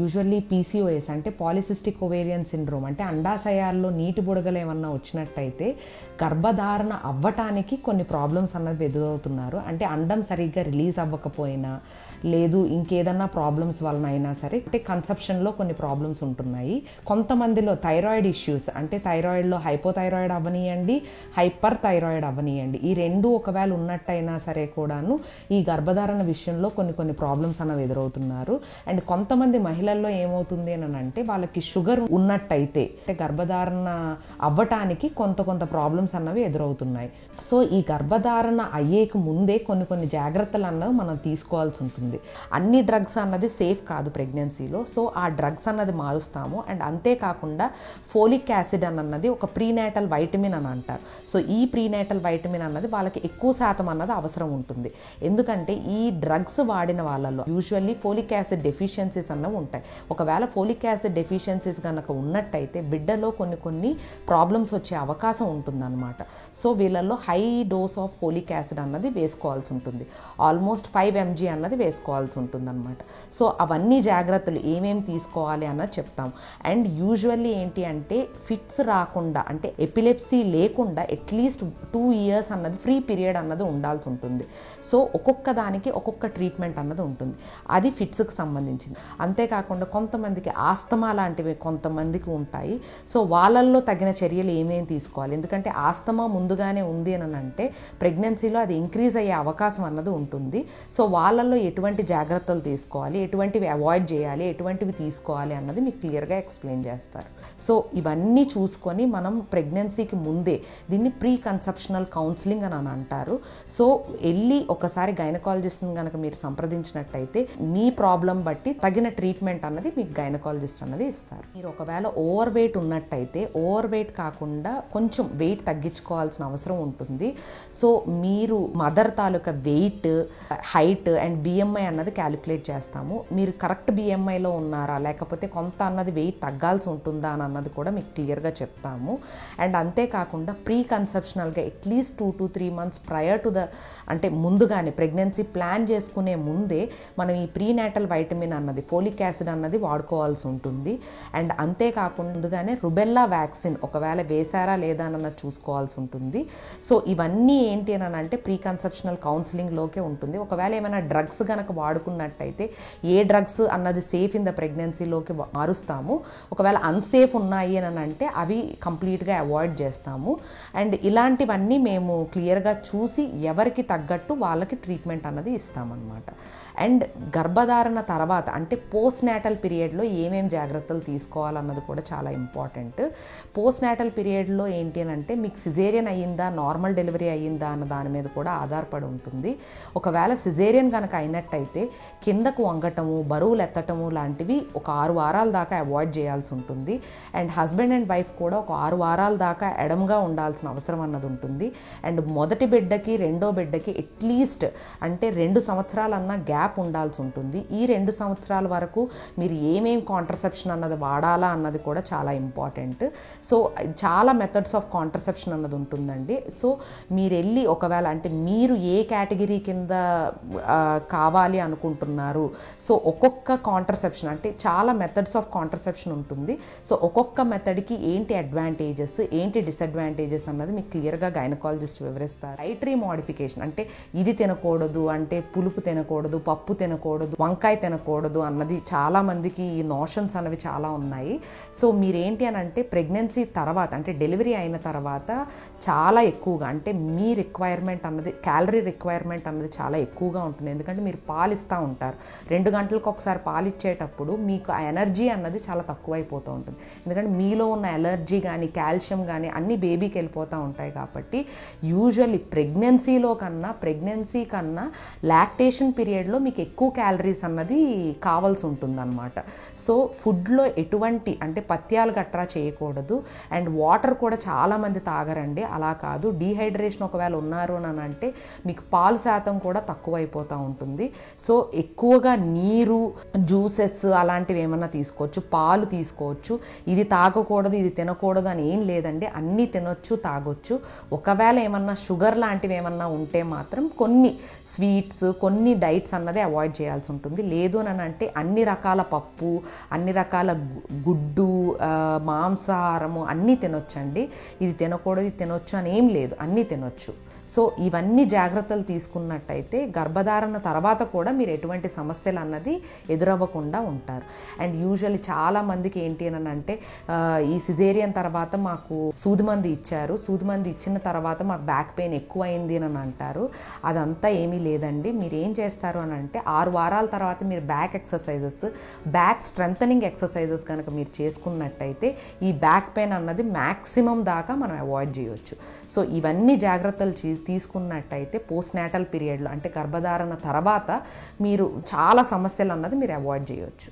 Usually PCOS అంటే polycystic ovarian syndrome అంటే అండాశయాల్లో నీటి బుడగలు ఏమన్నా వచ్చినట్టయితే గర్భధారణ అవ్వటానికి కొన్ని ప్రాబ్లమ్స్ అన్నది ఎదురవుతున్నారు. అంటే అండం సరిగ్గా రిలీజ్ అవ్వకపోయినా లేదు ఇంకేదన్నా ప్రాబ్లమ్స్ వలన అయినా సరే అంటే కన్సెప్షన్లో కొన్ని ప్రాబ్లమ్స్ ఉంటున్నాయి. కొంతమందిలో థైరాయిడ్ ఇష్యూస్ అంటే థైరాయిడ్లో హైపోథైరాయిడ్ అవ్వనియండి, హైపర్ థైరాయిడ్ అవ్వనియండి, ఈ రెండు ఒకవేళ ఉన్నట్టయినా సరే కూడాను ఈ గర్భధారణ విషయంలో కొన్ని ప్రాబ్లమ్స్ అన్నవి ఎదురవుతున్నారు. అండ్ కొంతమంది మహిళల్లో ఏమవుతుంది అని అంటే వాళ్ళకి షుగర్ ఉన్నట్టయితే అంటే గర్భధారణ అవ్వటానికి కొంత ప్రాబ్లమ్స్ అన్నవి ఎదురవుతున్నాయి. సో ఈ గర్భధారణ అయ్యేక ముందే కొన్ని జాగ్రత్తలు అన్నవి మనం తీసుకోవాల్సి ఉంటుంది. అన్ని డ్రగ్స్ అన్నది సేఫ్ కాదు ప్రెగ్నెన్సీలో. సో ఆ డ్రగ్స్ అన్నది మారుస్తాము. అండ్ అంతేకాకుండా ఫోలిక్ యాసిడ్ అన్నది ఒక ప్రీనేటల్ వైటమిన్ అని అంటారు. సో ఈ ప్రీనేటల్ వైటమిన్ అన్నది వాళ్ళకి ఎక్కువ శాతం అన్నది అవసరం ఉంటుంది. ఎందుకంటే ఈ డ్రగ్స్ వాడిన వాళ్ళలో యూజువల్లీ ఫోలిక్ యాసిడ్ డెఫిషియన్సీస్ అన్నవి ఉంటాయి. ఒకవేళ ఫోలిక్ యాసిడ్ డెఫిషియన్సీస్ కనుక ఉన్నట్టయితే బిడ్డలో కొన్ని ప్రాబ్లమ్స్ వచ్చే అవకాశం ఉంటుందన్నమాట. సో వీళ్ళల్లో high dose of folic acid అన్నది వేసుకోవాల్సి ఉంటుంది. ఆల్మోస్ట్ 5 mg అన్నది వేసుకోవాల్సి ఉంటుంది అనమాట. సో అవన్నీ జాగ్రత్తలు ఏమేమి తీసుకోవాలి అన్నది చెప్తాం. అండ్ యూజువల్లీ ఏంటి అంటే ఫిట్స్ రాకుండా అంటే ఎపిలెప్సీ లేకుండా అట్లీస్ట్ 2 years అన్నది ఫ్రీ పీరియడ్ అన్నది ఉండాల్సి ఉంటుంది. సో ఒక్కొక్క దానికి ఒక్కొక్క ట్రీట్మెంట్ అన్నది ఉంటుంది. అది ఫిట్స్కి సంబంధించింది. అంతేకాకుండా కొంతమందికి ఆస్తమా లాంటివి కొంతమందికి ఉంటాయి. సో వాళ్ళల్లో తగిన చర్యలు ఏమేమి తీసుకోవాలి, ఎందుకంటే ఆస్తమా ముందుగానే ఉంది అని అంటే ప్రెగ్నెన్సీలో అది ఇంక్రీజ్ అయ్యే అవకాశం అన్నది ఉంటుంది. సో వాళ్ళల్లో ఎటువంటి జాగ్రత్తలు తీసుకోవాలి, ఎటువంటివి అవాయిడ్ చేయాలి, ఎటువంటివి తీసుకోవాలి అన్నది మీకు క్లియర్గా ఎక్స్ప్లెయిన్ చేస్తారు. సో ఇవన్నీ చూసుకొని మనం ప్రెగ్నెన్సీకి ముందే దీన్ని ప్రీ కన్సెప్షనల్ కౌన్సిలింగ్ అని అంటారు. సో వెళ్ళి ఒకసారి గైనకాలజిస్ట్ని కనుక మీరు సంప్రదించినట్టయితే మీ ప్రాబ్లం బట్టి తగిన ట్రీట్మెంట్ అన్నది మీకు గైనకాలజిస్ట్ అన్నది ఇస్తారు. మీరు ఒకవేళ ఓవర్ వెయిట్ ఉన్నట్టయితే ఓవర్ వెయిట్ కాకుండా కొంచెం వెయిట్ తగ్గించుకోవాల్సిన అవసరం ఉంటుంది. సో మీరు మదర్ తాలూకా వెయిట్, హైట్ అండ్ బిఎంఐ అన్నది క్యాలిక్యులేట్ చేస్తాము. మీరు కరెక్ట్ బిఎంఐలో ఉన్నారా లేకపోతే కొంత అన్నది వెయిట్ తగ్గాల్సి ఉంటుందా అన్నది కూడా మీకు క్లియర్గా చెప్తాము. అండ్ అంతేకాకుండా ప్రీ కన్సెప్షనల్గా at least 2 to 3 months prior to the అంటే ముందుగానే ప్రెగ్నెన్సీ ప్లాన్ చేసుకునే ముందే మనం ఈ ప్రీనేటల్ వైటమిన్ అన్నది ఫోలిక్ యాసిడ్ అన్నది వాడుకోవాల్సి ఉంటుంది. అండ్ అంతేకాకుండా ముందుగానే రుబెల్లా వ్యాక్సిన్ ఒకవేళ వేశారా లేదా అన్నది చూసుకోవాల్సి ఉంటుంది. సో ఇవన్నీ ఏంటి అని అంటే ప్రీ కన్సెప్షనల్ కౌన్సిలింగ్లోకే ఉంటుంది. ఒకవేళ ఏమైనా డ్రగ్స్ కనుక వాడుకున్నట్టయితే ఏ డ్రగ్స్ అన్నది సేఫ్ ఇన్ ద ప్రెగ్నెన్సీలోకి మారుస్తాము. ఒకవేళ అన్సేఫ్ ఉన్నాయి అని అంటే అవి కంప్లీట్గా అవాయిడ్ చేస్తాము. అండ్ ఇలాంటివన్నీ మేము క్లియర్గా చూసి ఎవరికి తగ్గట్టు వాళ్ళకి ట్రీట్మెంట్ అన్నది ఇస్తామన్నమాట. అండ్ గర్భధారణ తర్వాత అంటే పోస్ట్ నేటల్ పీరియడ్లో ఏమేమి జాగ్రత్తలు తీసుకోవాలన్నది కూడా చాలా ఇంపార్టెంట్. పోస్ట్ నేటల్ పీరియడ్లో ఏంటి అని అంటే మీకు సిజేరియన్ అయ్యిందా నార్మల్ డెలివరీ అయ్యిందా అన్న దాని మీద కూడా ఆధారపడి ఉంటుంది. ఒకవేళ సిజేరియన్ కనుక అయినట్టయితే కిందకు వంగటము, బరువులు ఎత్తటము లాంటివి ఒక 6 వారాల దాకా అవాయిడ్ చేయాల్సి ఉంటుంది. అండ్ హస్బెండ్ అండ్ వైఫ్ కూడా ఒక 6 వారాల దాకా ఎడమగా ఉండాల్సిన అవసరం అన్నది ఉంటుంది. అండ్ మొదటి బిడ్డకి రెండో బిడ్డకి అట్లీస్ట్ అంటే 2 సంవత్సరాలన్నా గ్యాప్ ఉండాల్సి ఉంటుంది. ఈ 2 సంవత్సరాల వరకు మీరు ఏమేమి కాంట్రసెప్షన్ అన్నది వాడాలా అన్నది కూడా చాలా ఇంపార్టెంట్. సో చాలా మెథడ్స్ ఆఫ్ కాంట్రసెప్షన్ అన్నది ఉంటుందండి. సో మీరు వెళ్ళి ఒకవేళ అంటే మీరు ఏ కేటగిరీ కింద కావాలి అనుకుంటున్నారు. సో ఒక్కొక్క కాంట్రసెప్షన్ అంటే చాలా మెథడ్స్ ఆఫ్ కాంట్రసెప్షన్ ఉంటుంది. సో ఒక్కొక్క మెథడ్కి ఏంటి అడ్వాంటేజెస్ ఏంటి డిసడ్వాంటేజెస్ అన్నది మీకు క్లియర్గా గైనకాలజిస్ట్ వివరిస్తారు. డైటరీ మోడిఫికేషన్ అంటే ఇది తినకూడదు అంటే పులుపు తినకూడదు, పప్పు తినకూడదు, వంకాయ తినకూడదు అన్నది చాలా మందికి ఈ నోషన్స్ అనేవి చాలా ఉన్నాయి. సో మీరేంటి అని అంటే ప్రెగ్నెన్సీ తర్వాత అంటే డెలివరీ అయిన తర్వాత చాలా ఎక్కువగా అంటే మీ రిక్వైర్మెంట్ అన్నది క్యాలరీ రిక్వైర్మెంట్ అన్నది చాలా ఎక్కువగా ఉంటుంది. ఎందుకంటే మీరు పాలిస్తూ ఉంటారు. 2 గంటలకు ఒకసారి పాలిచ్చేటప్పుడు మీకు ఆ ఎనర్జీ అన్నది చాలా తక్కువైపోతూ ఉంటుంది. ఎందుకంటే మీలో ఉన్న ఎలర్జీ కానీ కాల్షియం కానీ అన్నీ బేబీకి వెళ్ళిపోతూ ఉంటాయి. కాబట్టి యూజువల్లీ ప్రెగ్నెన్సీ కన్నా లాక్టేషన్ పీరియడ్లో మీకు ఎక్కువ క్యాలరీస్ అన్నది కావాల్సి ఉంటుందన్నమాట. సో ఫుడ్లో ఎటువంటి అంటే పత్యాలు గట్రా చేయకూడదు. అండ్ వాటర్ కూడా చాలామంది తాగరండి. అలా కాదు, డీహైడ్రేషన్ ఒకవేళ ఉన్నారు అని అంటే మీకు పాలు శాతం కూడా తక్కువైపోతూ ఉంటుంది. సో ఎక్కువగా నీరు, జ్యూసెస్ అలాంటివి ఏమన్నా తీసుకోవచ్చు, పాలు తీసుకోవచ్చు. ఇది తాగకూడదు ఇది తినకూడదు అని ఏం లేదండి, అన్నీ తినొచ్చు తాగొచ్చు. ఒకవేళ ఏమన్నా షుగర్ లాంటివి ఏమన్నా ఉంటే మాత్రం కొన్ని స్వీట్స్ కొన్ని డైట్స్ అన్నది అవాయిడ్ చేయాల్సి ఉంటుంది. లేదు అని అంటే అన్ని రకాల రకాల పప్పు, అన్ని రకాల గుడ్డు, మాంసాహారము అన్నీ తినొచ్చండి. ఇది తినకూడదు, ఇది తినొచ్చు అని ఏం లేదు, అన్నీ తినొచ్చు. సో ఇవన్నీ జాగ్రత్తలు తీసుకున్నట్టయితే గర్భధారణ తర్వాత కూడా మీరు ఎటువంటి సమస్యలు అన్నది ఎదురవ్వకుండా ఉంటారు. అండ్ యూజువల్లీ చాలామందికి ఏంటి అని అంటే ఈ సిజేరియన్ తర్వాత మాకు సూదిమంది ఇచ్చారు, సూదిమంది ఇచ్చిన తర్వాత మాకు బ్యాక్ పెయిన్ ఎక్కువైంది అని అంటారు. అదంతా ఏమీ లేదండి. మీరు ఏం చేస్తారు అని అంటే 6 వారాల తర్వాత మీరు back exercises, back strengthening exercises కనుక మీరు చేసుకున్నట్టయితే ఈ బ్యాక్ పెయిన్ అన్నది మ్యాక్సిమం దాకా మనం అవాయిడ్ చేయొచ్చు. సో ఇవన్నీ జాగ్రత్తలు తీసుకున్నట్టయితే పోస్ట్ నాటల్ పీరియడ్లో అంటే గర్భధారణ తర్వాత మీరు చాలా సమస్యలు అన్నది మీరు అవాయిడ్ చేయొచ్చు.